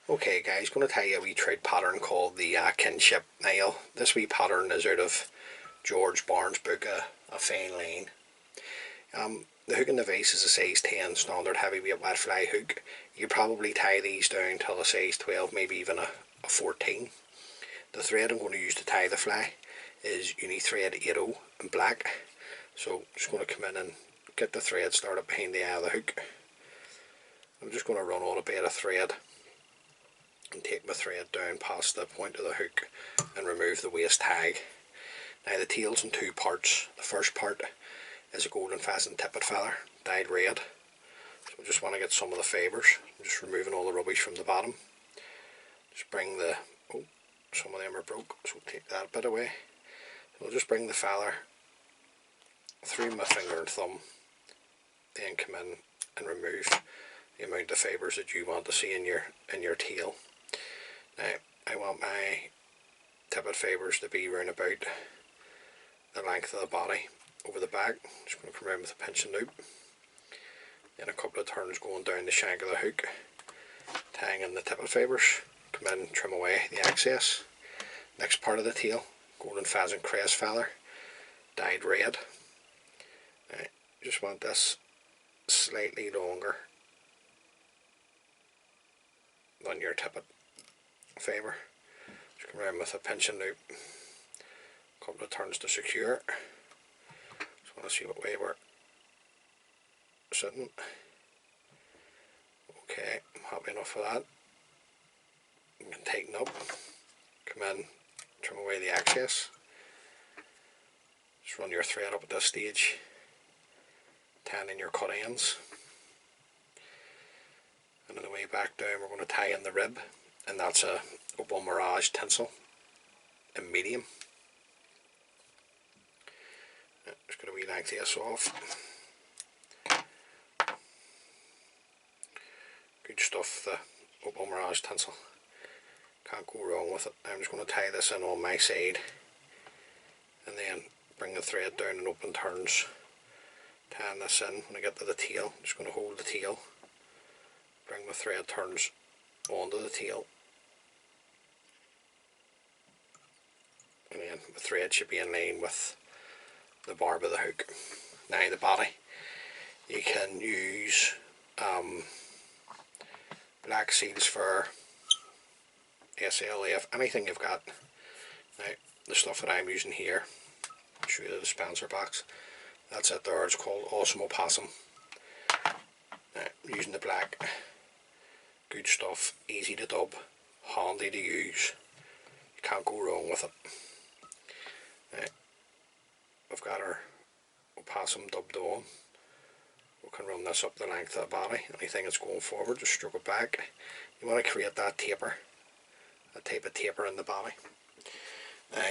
Okay guys, going to tell you a wee trout pattern called the Kinship. Now this wee pattern is out of George Barnes' book, A Fine Line. The hook in the vise is a size 10 standard heavyweight wet fly hook. You could probably tie these down till a size 12, maybe even a 14. The thread I'm going to use to tie the fly is Uni thread 80 in black. So I'm just going to come in and get the thread started behind the eye of the hook. I'm just going to run on a bit of thread and take my thread down past the point of the hook and remove the waist tag. Now the tail's in two parts. The first part is a golden pheasant tippet feather dyed red. So I just want to get some of the fibres. I'm just removing all the rubbish from the bottom. Just bring the, some of them are broke, so take that bit away. So I'll just bring the feather through my finger and thumb, then come in and remove the amount of fibres that you want to see in your tail. Now I want my tippet fibres to be round about the length of the body over the back. Just going to come around with a pinching loop, then a couple of turns going down the shank of the hook, tying in the tippet fibres. Come in and trim away the excess. Next part of the tail, golden pheasant crest feather dyed red. Now just want this slightly longer than your tippet fibre. Just come around with a pinching loop, a couple of turns to secure it. Just want to see what way we're sitting. Okay, I'm happy enough with that. You can tighten up, come in, trim away the excess. Just run your thread up at this stage, tying in your cut ends. And on the way back down we're going to tie in the rib, and that's a Rib-Opal Mirage tinsel in medium. Just going to wee length this off. Good stuff, the Rib-Opal Mirage tinsel. Can't go wrong with it. I'm just going to tie this in on my side and then bring the thread down in open turns, tying this in. When I get to the tail, I'm just going to hold the tail, bring my thread turns onto the tail, and then the thread should be in line with the barb of the hook. Now the body, you can use black seals for SLF, anything you've got. Now the stuff that I'm using here, I'll show you the dispenser box. That's it there, it's called Awesome Opossum. Now, using the black, good stuff, easy to dub, handy to use, you can't go wrong with it. Now, we've got our Opossum dubbed on. We can run this up the length of the body. Anything that's going forward, just stroke it back. You want to create that taper, that type of taper in the body. Now,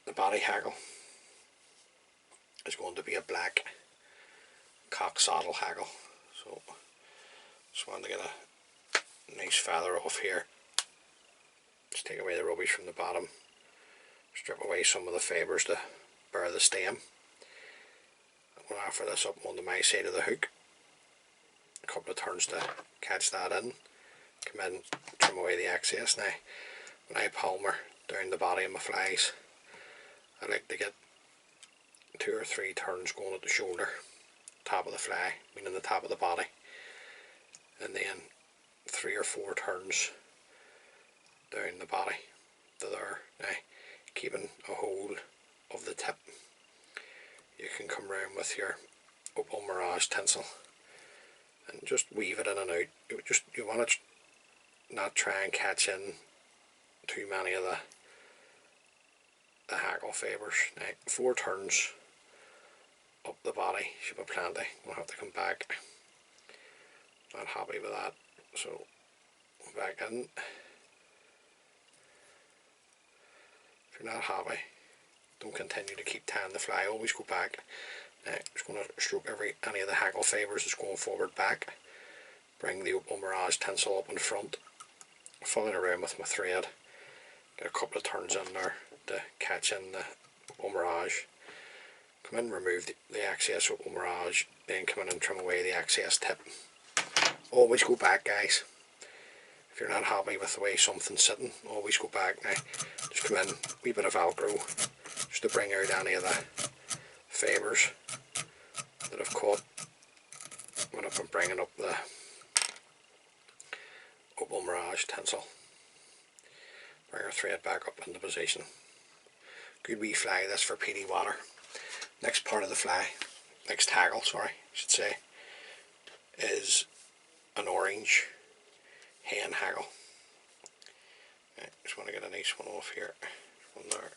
the body hackle is going to be a black cock saddle hackle. So, just wanted to get a nice feather off here. Just take away the rubbish from the bottom. Strip away some of the fibres to bear the stem. I'm going to offer this up onto my side of the hook. A couple of turns to catch that in. Come in, trim away the excess. Now, when I palmer down the body of my flies, I like to get 2 or 3 turns going at the shoulder, top of the fly, meaning the top of the body, and then 3 or 4 turns down the body to there. Now, keeping a hold of the tip, you can come round with your Rib-Opal Mirage tinsel and just weave it in and out. You want to not try and catch in too many of the hackle fibres. Now, 4 turns up the body should be plenty. We'll have to come back. Not happy with that, so back in. If you're not happy, don't continue to keep tying the fly, always go back. Now, I'm just going to stroke any of the hackle fibres that's going forward back. Bring the Rib-Opal Mirage tinsel up in front. Follow it around with my thread. Get a couple of turns in there to catch in the Rib-Opal Mirage. Come in and remove the excess Rib-Opal Mirage, then come in and trim away the excess tip. Always go back, guys. If If you're not happy with the way something's sitting, always go back. Now, just come in, a wee bit of Velcro, just to bring out any of the fibres that I've caught when I've been bringing up the Opal Mirage tinsel. Bring our thread back up into position. Good wee fly this for peaty water. Next part of the fly, next hackle, sorry, I should say, is an orange hen hackle. Right, just want to get a nice one off here. One there.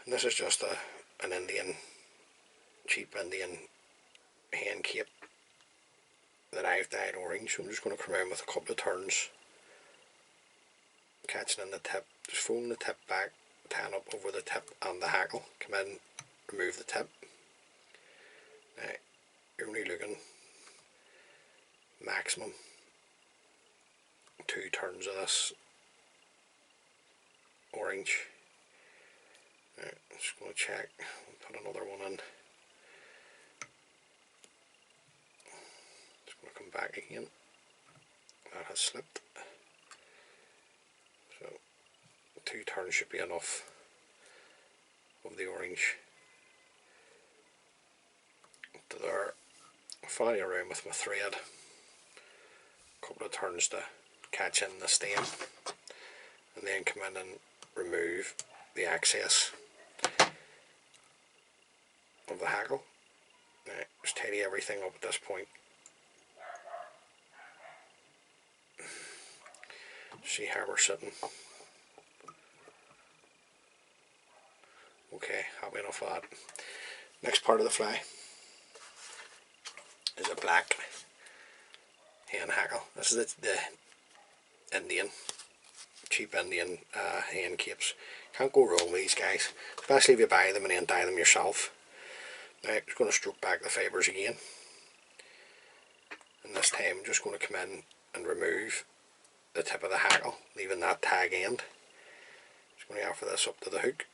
And this is just an Indian, cheap Indian hen cape that I've dyed orange. So I'm just going to come around with a couple of turns, catching in the tip, just folding the tip back, tying up over the tip and the hackle. Come in, remove the tip. Now, you're only looking maximum 2 turns of this orange. Right, I'm just going to check, put another one in. Just going to come back again. That has slipped. So 2 turns should be enough of the orange. To there, follow around with my thread. A couple of turns to catch in the stem, and then come in and remove the excess of the hackle. Now, just tidy everything up at this point. See how we're sitting. Okay, happy enough of that. Next part of the fly is a black hen hackle. This is the Indian, cheap Indian hen capes. Can't go wrong with these guys, especially if you buy them and then dye them yourself. Now I'm just going to stroke back the fibres again, and this time I'm just going to come in and remove the tip of the hackle, leaving that tag end. Just going to offer this up to the hook,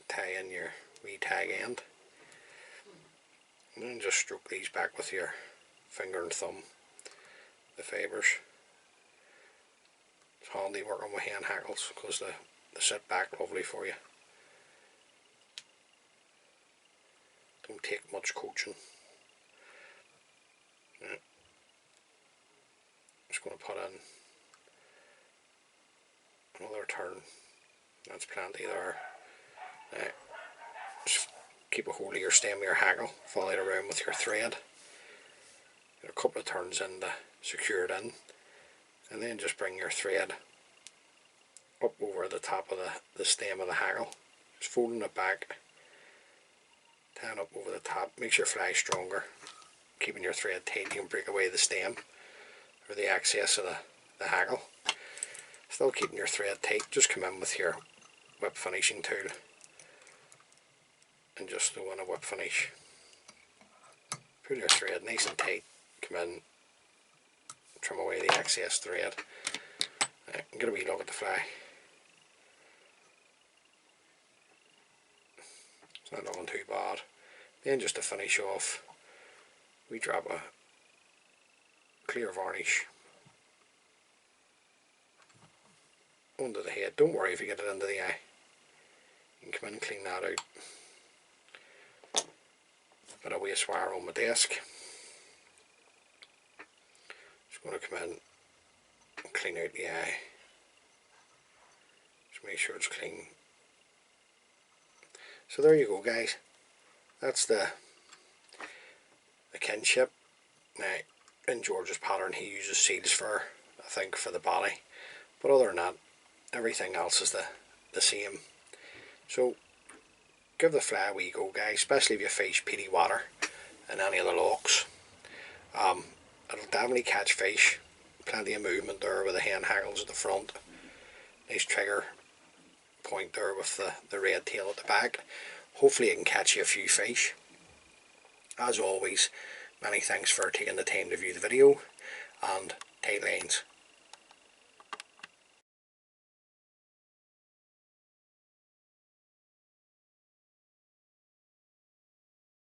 tie in your wee tag end, and then just stroke these back with your finger and thumb, the fibres. It's handy working with hen hackles because they sit back lovely for you. Don't take much coaching. Yeah. Just going to put in another turn. That's plenty there. Just keep a hold of your stem of your hackle, follow it around with your thread. Get a couple of turns in to secure it in, and then just bring your thread up over the top of the stem of the hackle, just folding it back, tying up over the top. Makes your fly stronger, keeping your thread tight. You can break away the stem or the excess of the hackle, still keeping your thread tight. Just come in with your whip finishing tool and just do a whip finish. Pull your thread nice and tight, come in, trim away the excess thread. Get a wee look at the fly. It's not looking too bad. Then just to finish off, we drop a clear varnish under the head. Don't worry if you get it into the eye. You can come in and clean that out. Bit of waste wire on my desk. Just going to come in and clean out the eye. Just make sure it's clean. So there you go, guys. That's the Kinship. Now, in George's pattern, he uses seals fur, I think, for the body. But other than that, everything else is the same. So give the fly a wee go, guys, especially if you fish peaty water in any of the lochs. It'll definitely catch fish. Plenty of movement there with the hen hackles at the front. Nice trigger point there with the red tail at the back. Hopefully it can catch you a few fish. As always, many thanks for taking the time to view the video, and tight lines.